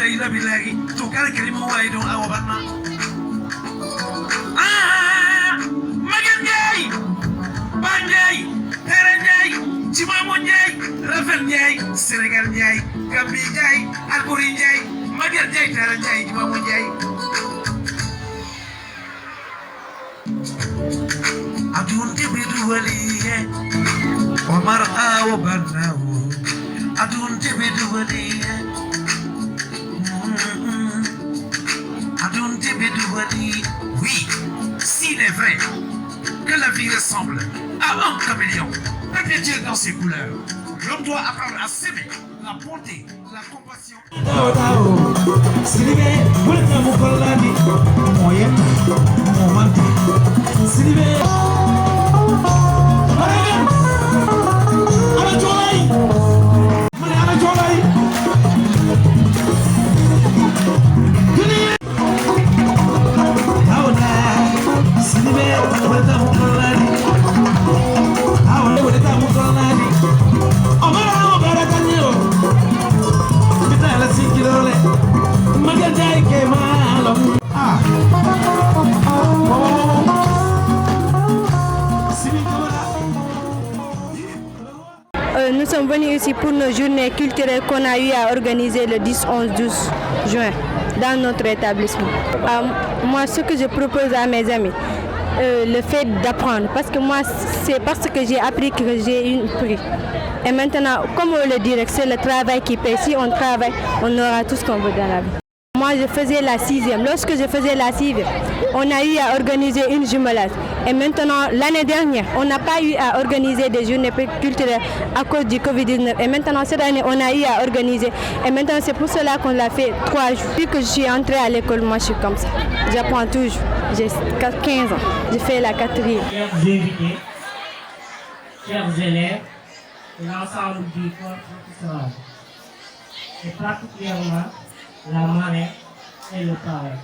إلا بالله تكال كلمة واحد أو بنا مجن جاي بان جاي هرن جاي جمامون جاي رفل جاي سنغال جاي كامبي جاي البوري جاي مجن جاي هرن جاي جمامون جاي أدون تبدو وليه ومرأة وبناه أدون تبدو وليه أدون تبدو وليه. Oui, s'il est vrai que la vie ressemble à un caméléon, perpétuel dans ses couleurs, l'homme doit apprendre à s'aimer, la bonté, la compassion. Nous sommes venus ici pour nos journées culturelles qu'on a eu à organiser le 10, 11, 12 juin dans notre établissement. Moi, ce que je propose à mes amis, le fait d'apprendre, parce que moi, c'est parce que j'ai appris que j'ai une prix. Et maintenant, comme on le dit, c'est le travail qui paie. Si on travaille, on aura tout ce qu'on veut dans la vie. Moi, je faisais la 6e. Lorsque je faisais la 6e, on a eu à organiser une jumelage. Et maintenant, l'année dernière, on n'a pas eu à organiser des journées culturelles à cause du Covid-19. Et maintenant, cette année, on a eu à organiser. Et maintenant, c'est pour cela qu'on l'a fait 3 jours. Depuis que je suis entrée à l'école, moi, je suis comme ça. J'apprends toujours. J'ai 15 ans. J'ai fait la 4e. Chers invités, chers élèves, et l'ensemble du corps professoral, et particulièrement la marraine et le parrain.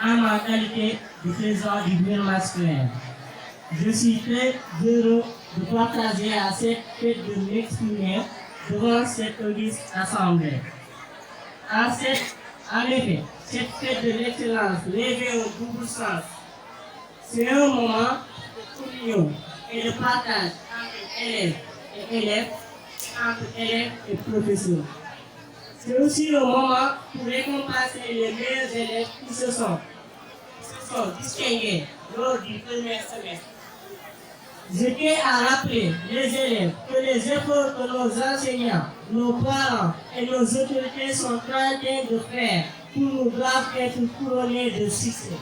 En ma qualité de président du bureau masculin, je suis très heureux de partager à cette fête de m'exprimer devant cette auguste assemblée. En effet, cette fête de l'excellence levée au double sens, c'est un moment de communion et de partage entre élèves et professeurs. C'est aussi le moment pour récompenser les meilleurs élèves qui se sont distingués lors du premier semestre. Je tiens à rappeler les élèves que les efforts que nos enseignants, nos parents et nos autorités sont en train de faire pour nous doivent être couronnés de succès.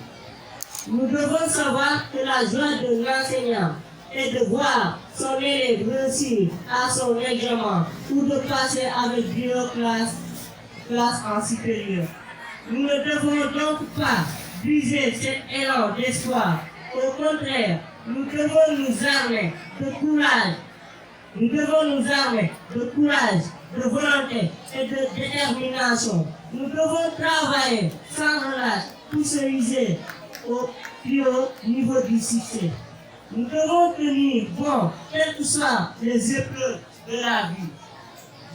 Nous devons savoir que la joie de l'enseignant est de voir son élève réussir à son examen ou de passer avec brio classe en supérieur. Nous ne devons donc pas briser cet élan d'espoir. Au contraire, nous devons nous armer de courage. Nous devons nous armer de courage, de volonté et de détermination. Nous devons travailler sans relâche pour se viser au plus haut niveau du succès. Nous devons tenir bon, quelles que soient les épreuves de la vie.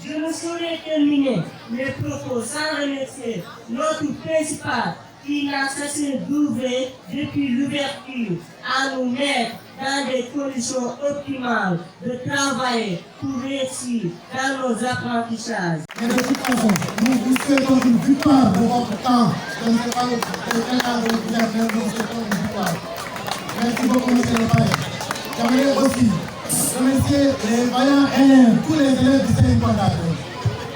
Je ne saurais terminer mes propos sans remercier notre principal qui n'a cessé d'ouvrir depuis l'ouverture à nous mettre dans des conditions optimales de travailler pour réussir dans nos apprentissages. Mais de toute façon, nous vous souhaitons une victoire de votre temps. Je ne sais pas quel âge vous êtes, mais nous vous souhaitons une victoire. Merci beaucoup, M. le Parrain. J'aimerais aussi remercier les vaillants élèves, tous les élèves du CEI Fondateur.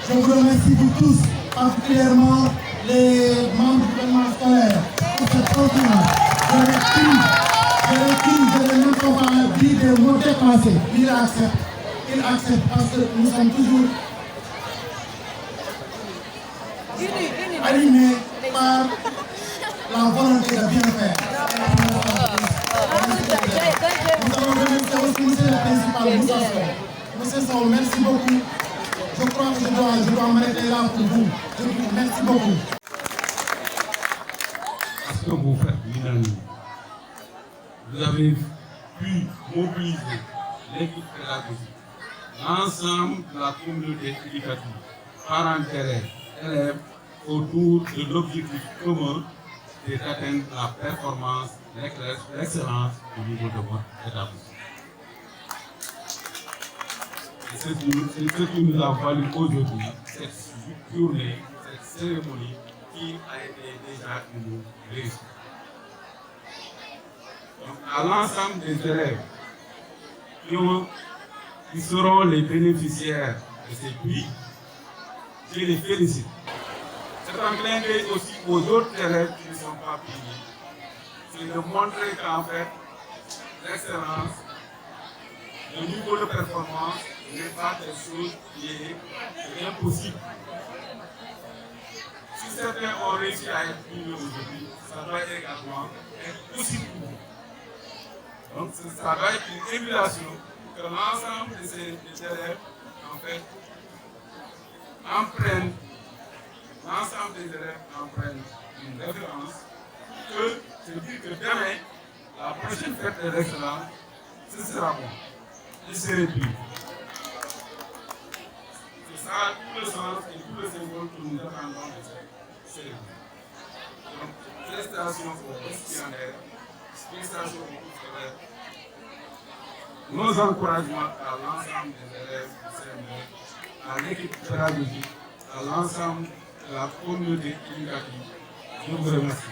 Je vous remercie vous tous, particulièrement les membres du gouvernement scolaire, pour cette confiance. Je ne même pas dire des mots déplacés. Il accepte parce que nous sommes toujours animés par la volonté de bien faire. Nous allons remercier aussi monsieur le principal, Moussa Sow. Monsieur Sow, merci beaucoup. Je crois que je dois m'arrêter là pour vous. Je vous remercie beaucoup. Ce que vous faites l'unanimité, vous avez pu mobiliser l'équipe pédagogique, l'ensemble de la communauté éducative, parents d'élèves, élèves autour de l'objectif commun d'atteindre la performance, l'excellence au niveau de votre établissement. C'est ce qui nous a valu aujourd'hui cette journée, cette cérémonie qui a été déjà une réussite. Donc, à l'ensemble des élèves qui seront les bénéficiaires de ces prix, je les félicite. C'est un clin d'œil aussi aux autres élèves qui ne sont pas primés. C'est de montrer qu'en fait, l'excellence, le niveau de performance n'est pas quelque chose qui est impossible. Si certains ont réussi à être primés aujourd'hui, ça doit également être possible pour vous. Donc ça doit être une émulation que l'ensemble de ces élèves, en fait, l'ensemble des élèves en prennent une référence, que je dis que demain, la prochaine fête de l'excellence, ce sera bon. Il serait plus. C'est ça tout le sens et tout le symbole que nous attendons de cette cérémonie. Donc, félicitations aux gestionnaires, félicitations aux élèves. Nos encouragements à l'ensemble des élèves du CM2, à l'équipe pédagogique, à l'ensemble de la communauté éducative. Je vous remercie.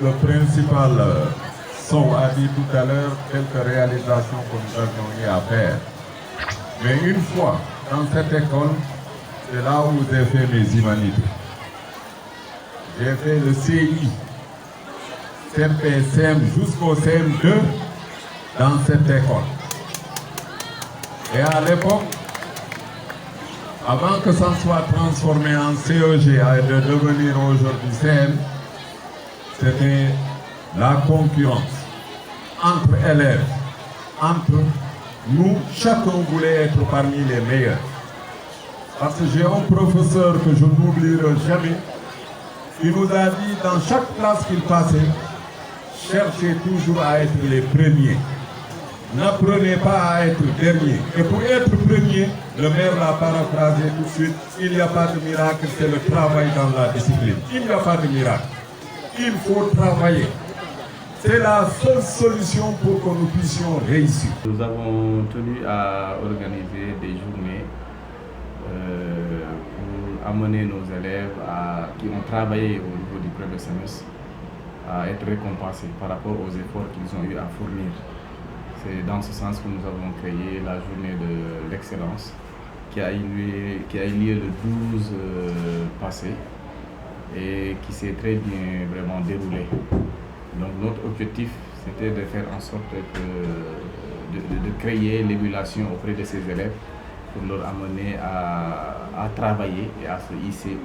Le principal son a dit tout à l'heure quelques réalisations que nous avions eu à faire. Mais une fois dans cette école, c'est là où j'ai fait mes humanités. J'ai fait le CI, CMP, CM jusqu'au CM2 dans cette école. Et à l'époque, avant que ça soit transformé en CEG et de devenir aujourd'hui CM, c'était la concurrence entre élèves, entre nous, chacun voulait être parmi les meilleurs. Parce que j'ai un professeur que je n'oublierai jamais, il nous a dit dans chaque classe qu'il passait, cherchez toujours à être les premiers. N'apprenez pas à être dernier. Et pour être premier, le maire l'a paraphrasé tout de suite, il n'y a pas de miracle, c'est le travail dans la discipline. Il n'y a pas de miracle. Il faut travailler. C'est la seule solution pour que nous puissions réussir. Nous avons tenu à organiser des journées pour amener nos élèves qui ont travaillé au niveau du premier semestre à être récompensés par rapport aux efforts qu'ils ont eu à fournir. C'est dans ce sens que nous avons créé la journée de l'excellence qui a eu lieu le 12 passé et qui s'est très bien vraiment déroulé. Donc notre objectif, c'était de faire en sorte de créer l'émulation auprès de ces élèves pour leur amener à travailler et à se hisser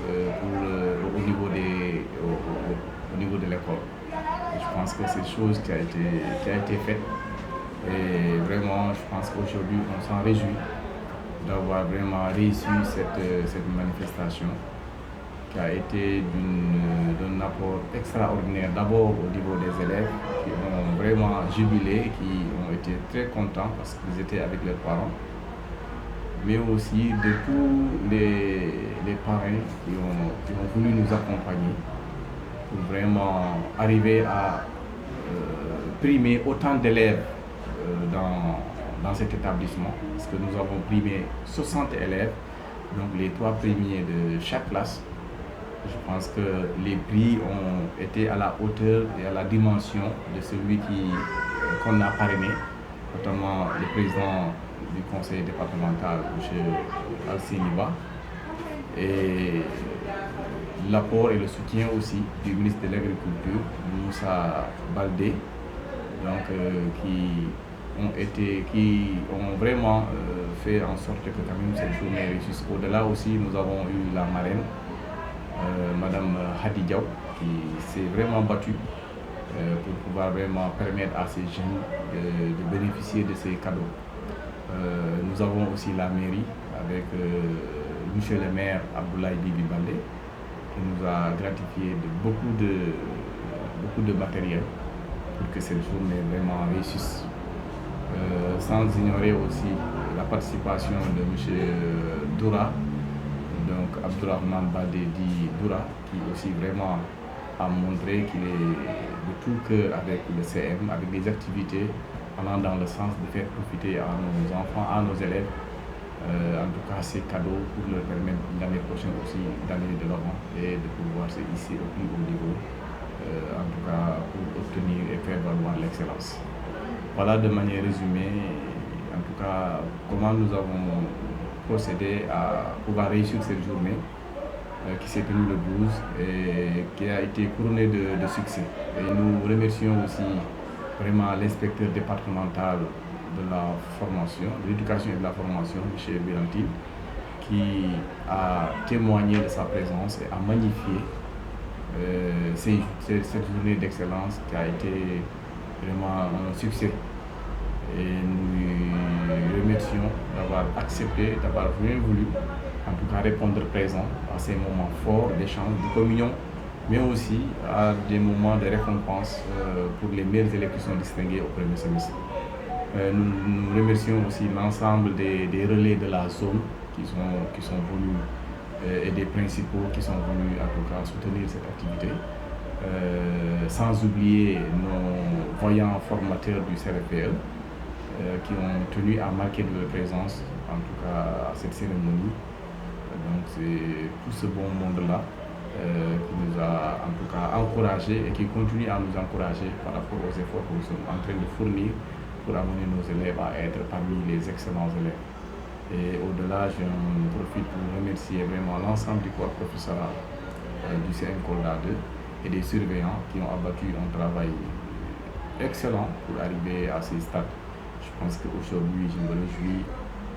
au niveau de l'école. Je pense que c'est une chose qui a été faite et vraiment je pense qu'aujourd'hui on s'en réjouit d'avoir vraiment réussi cette manifestation qui a été d'un apport extraordinaire, d'abord au niveau des élèves qui ont vraiment jubilé, qui ont été très contents parce qu'ils étaient avec leurs parents, mais aussi de tous les parrains qui ont voulu nous accompagner pour vraiment arriver à primer autant d'élèves dans cet établissement, parce que nous avons primé 60 élèves, donc les 3 premiers de chaque classe. Je pense que les prix ont été à la hauteur et à la dimension de celui qu'on a parrainé, notamment le président du conseil départemental, M. Alciniba, et l'apport et le soutien aussi du ministre de l'Agriculture, Moussa Baldé, donc, qui ont vraiment fait en sorte que quand même cette journée réussisse. Au-delà aussi, nous avons eu la marraine, Madame Hadi Diaw, qui s'est vraiment battue pour pouvoir vraiment permettre à ces jeunes de bénéficier de ces cadeaux. Nous avons aussi la mairie avec Monsieur le maire Abdoulaye Bibi Baldé, qui nous a gratifié de beaucoup de matériel pour que cette journée vraiment réussisse. Sans ignorer aussi la participation de M. Doura, donc Abdourahmane Badedi Doura, qui aussi vraiment a montré qu'il est de tout cœur avec le CM, avec des activités allant dans le sens de faire profiter à nos enfants, à nos élèves, en tout cas ces cadeaux pour leur permettre l'année prochaine aussi d'aller de l'avant et de pouvoir se hisser au plus haut niveau, en tout cas pour obtenir et faire valoir l'excellence. Voilà de manière résumée, en tout cas, comment nous avons procédé à pouvoir réussir cette journée qui s'est tenue le 12 et qui a été couronnée de succès. Et nous remercions aussi vraiment l'inspecteur départemental de la formation, de l'éducation et de la formation, M. Birantine, qui a témoigné de sa présence et a magnifié cette journée d'excellence qui a été vraiment un succès. Et nous lui remercions d'avoir accepté, d'avoir bien voulu, en tout cas répondre présent à ces moments forts d'échange, de communion, mais aussi à des moments de récompense pour les meilleurs élèves qui sont distingués au premier semestre. Nous remercions aussi l'ensemble des relais de la zone qui sont venus et des principaux qui sont venus en tout cas soutenir cette activité. Sans oublier nos voyants formateurs du CRFPE qui ont tenu à marquer de leur présence, en tout cas à cette cérémonie. Donc c'est tout ce bon monde-là qui nous a en tout cas encouragés et qui continue à nous encourager par rapport aux efforts que nous sommes en train de fournir pour amener nos élèves à être parmi les excellents élèves. Et au-delà, je profite pour remercier vraiment l'ensemble du corps professoral du CM Kolda 2 et des surveillants qui ont abattu un travail excellent pour arriver à ces stades. Je pense qu'aujourd'hui, je me réjouis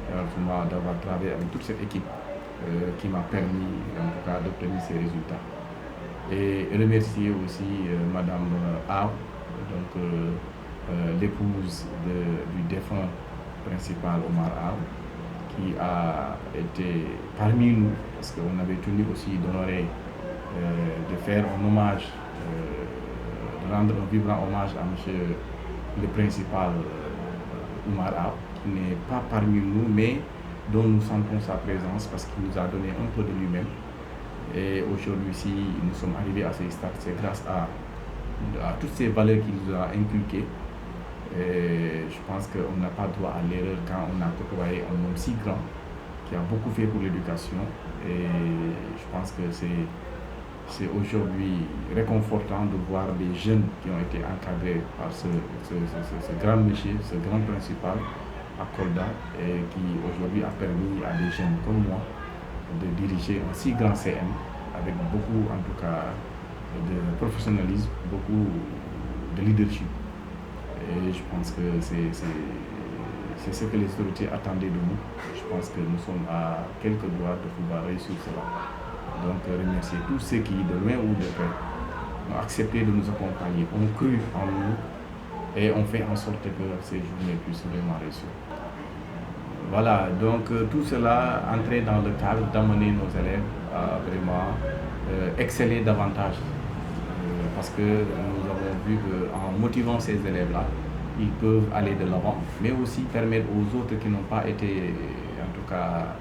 d'avoir travaillé avec toute cette équipe qui m'a permis en tout cas d'obtenir ces résultats. Et remercier aussi Madame Aw, donc l'épouse du défunt principal Omar Aw, qui a été parmi nous, parce qu'on avait tenu aussi d'honorer, de faire un hommage, de rendre un vibrant hommage à monsieur le principal Omar Aw, qui n'est pas parmi nous, mais dont nous sentons sa présence parce qu'il nous a donné un peu de lui-même. Et aujourd'hui, si nous sommes arrivés à ces stades, c'est grâce à toutes ces valeurs qu'il nous a inculquées. Et je pense qu'on n'a pas droit à l'erreur quand on a côtoyé un homme si grand qui a beaucoup fait pour l'éducation. Et je pense que c'est aujourd'hui réconfortant de voir des jeunes qui ont été encadrés par ce grand monsieur, ce grand principal à Kolda, et qui aujourd'hui a permis à des jeunes comme moi de diriger un si grand CM avec beaucoup en tout cas de professionnalisme, beaucoup de leadership. Et je pense que c'est ce que les autorités attendaient de nous. Je pense que nous sommes à quelques doigts de pouvoir réussir cela. Donc remercier tous ceux qui, de loin ou de près, ont accepté de nous accompagner, ont cru en nous et ont fait en sorte que ces journées puissent vraiment réussir. Voilà, donc tout cela entrait dans le cadre d'amener nos élèves à vraiment exceller davantage. Parce que nous avons vu qu'en motivant ces élèves-là, ils peuvent aller de l'avant, mais aussi permettre aux autres qui n'ont pas été, en tout cas,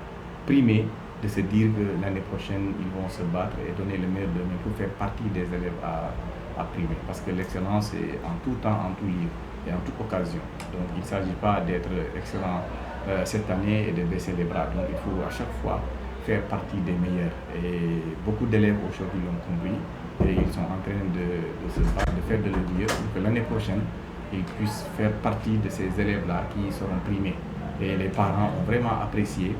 primés, de se dire que l'année prochaine, ils vont se battre et donner le meilleur d'eux-mêmes pour faire partie des élèves à primer. Parce que l'excellence est en tout temps, en tout lieu et en toute occasion. Donc il ne s'agit pas d'être excellent cette année et de baisser les bras. Donc il faut à chaque fois faire partie des meilleurs. Et beaucoup d'élèves aujourd'hui l'ont compris et ils sont en train de se battre, de faire de leur mieux pour que l'année prochaine, ils puissent faire partie de ces élèves-là qui seront primés. Et les parents ont vraiment apprécié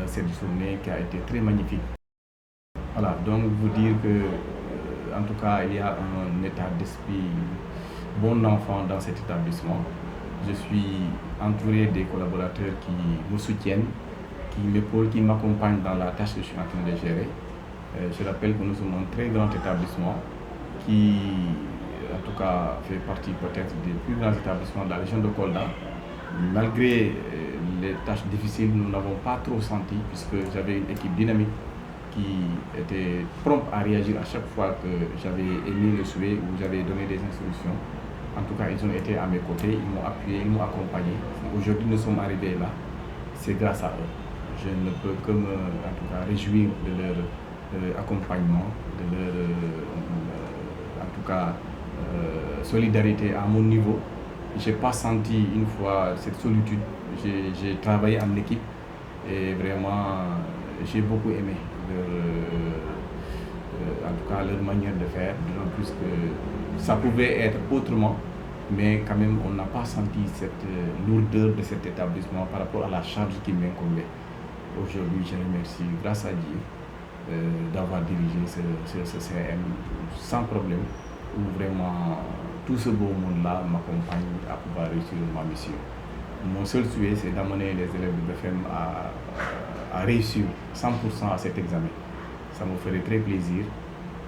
cette journée qui a été très magnifique. Voilà, donc vous dire que, en tout cas, il y a un état d'esprit bon enfant dans cet établissement. Je suis entouré des collaborateurs qui me soutiennent, qui m'épaulent, qui m'accompagnent dans la tâche que je suis en train de gérer. Je rappelle que nous sommes un très grand établissement qui, en tout cas, fait partie peut-être des plus grands établissements de la région de Kolda. Malgré les tâches difficiles, nous n'avons pas trop senti puisque j'avais une équipe dynamique qui était prompte à réagir à chaque fois que j'avais émis le souhait ou j'avais donné des instructions. En tout cas, ils ont été à mes côtés, ils m'ont appuyé, ils m'ont accompagné. Aujourd'hui, nous sommes arrivés là, c'est grâce à eux. je ne peux que me en tout cas réjouir de leur accompagnement, de leur en tout cas solidarité à mon niveau. Je n'ai pas senti une fois cette solitude. J'ai travaillé en équipe et vraiment j'ai beaucoup aimé en tout cas leur manière de faire, d'autant plus que ça pouvait être autrement, mais quand même on n'a pas senti cette lourdeur de cet établissement par rapport à la charge qui m'incombait. Aujourd'hui, je remercie, grâce à Dieu, d'avoir dirigé ce CM sans problème, où vraiment tout ce beau monde-là m'accompagne à pouvoir réussir ma mission. Mon seul souhait, c'est d'amener les élèves de BFM à réussir 100% à cet examen. Ça me ferait très plaisir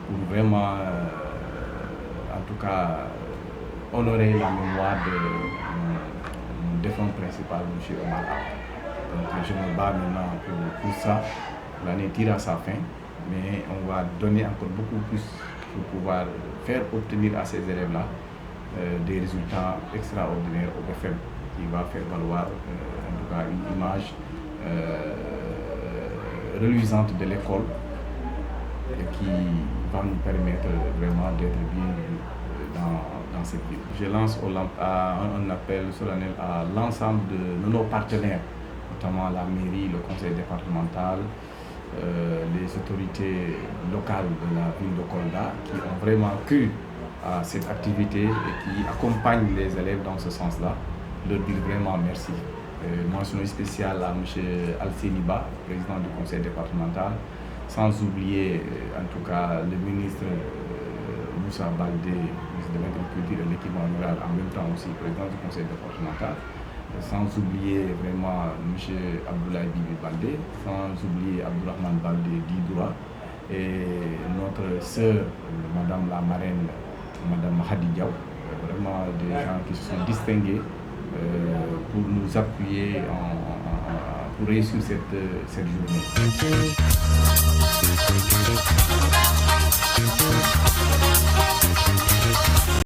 pour vraiment, en tout cas, honorer la mémoire de mon défunt principal, M. Omar Ab. Donc je me bats maintenant pour ça. L'année tire à sa fin, mais on va donner encore beaucoup plus pour pouvoir faire obtenir à ces élèves-là des résultats extraordinaires au BFM, qui va faire valoir en tout cas une image reluisante de l'école et qui va nous permettre vraiment d'être bien dans cette ville. Je lance un appel solennel à l'ensemble de nos partenaires, notamment la mairie, le conseil départemental, les autorités locales de la ville de Kolda, qui ont vraiment cru à cette activité et qui accompagnent les élèves dans ce sens-là, leur dire vraiment merci. Mention spéciale à M. Al-Seniba, président du conseil départemental, sans oublier en tout cas le ministre Moussa Baldé, ministre de l'Agriculture et de l'Équipement rural, en même temps aussi président du conseil départemental, sans oublier vraiment M. Abdoulaye Bibi Baldé, sans oublier Abdourahmane Baldé d'Idoura et notre sœur, Madame la marraine, Madame Hadi Diaw, vraiment des gens qui se sont distingués pour nous appuyer pour réussir cette journée.